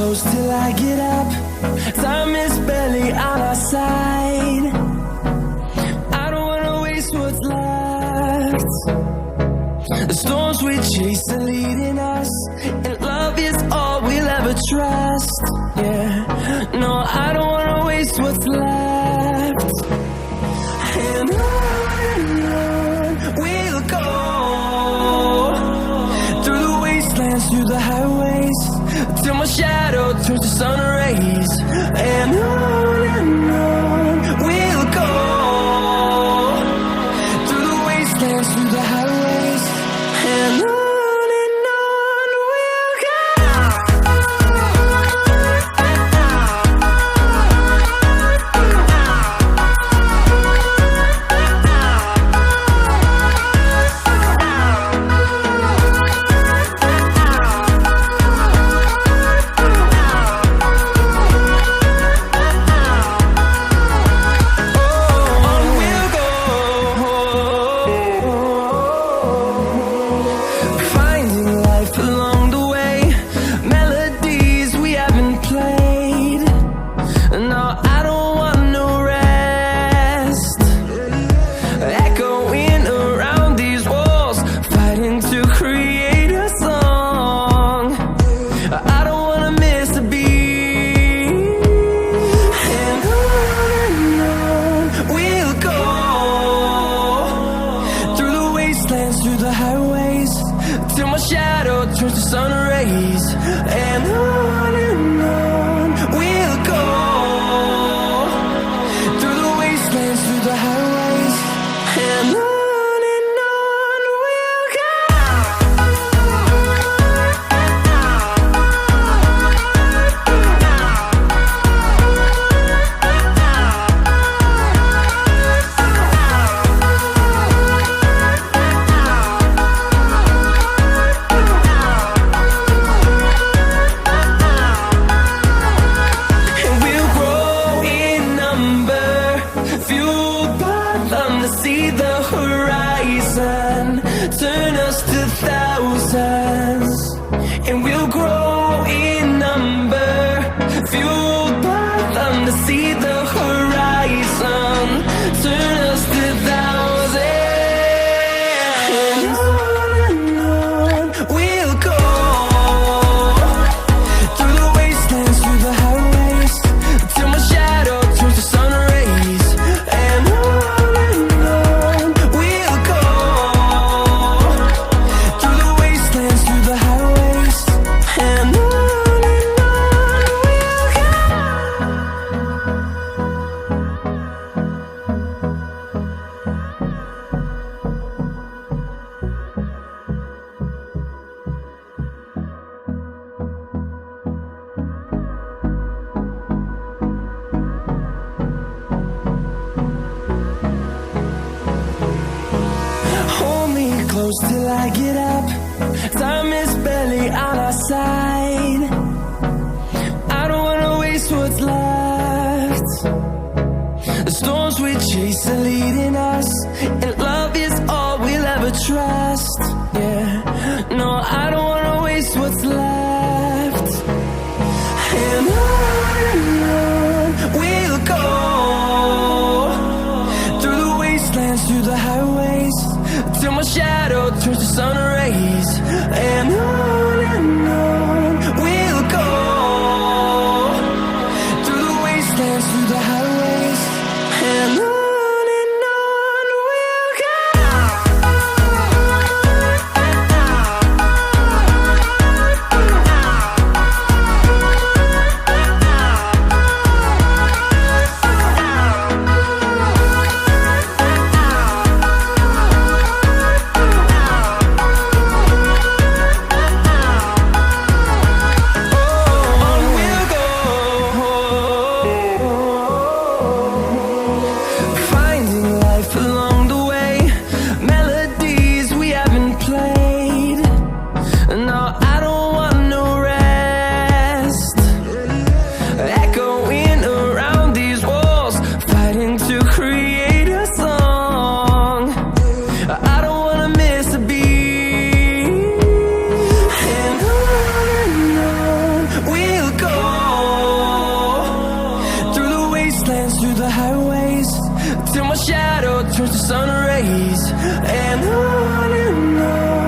close till I get up. Time is barely on our side. I don't wanna waste what's left. The storms we chase are leading us, and love is all we'll ever trust. Yeah, no, I don't wanna waste what's left. And on we'll go, through the wastelands, through the highways, till my shadow turns to sun rays. And on we'll go, through the wastelands, through the highways, and on we'll go. Till I get up, time is barely on our side. I don't wanna waste what's left. The storms we chase are leading us, and love is all we'll ever trust. Yeah, no, I don't wanna waste what's left. And on we'll go, through the wastelands, through the highways, till my shadow turns to sun rays. And on we'll go, through the wastelands, through the highways, and on we'll go. dance through the highways till my shadow turns to sun rays. And on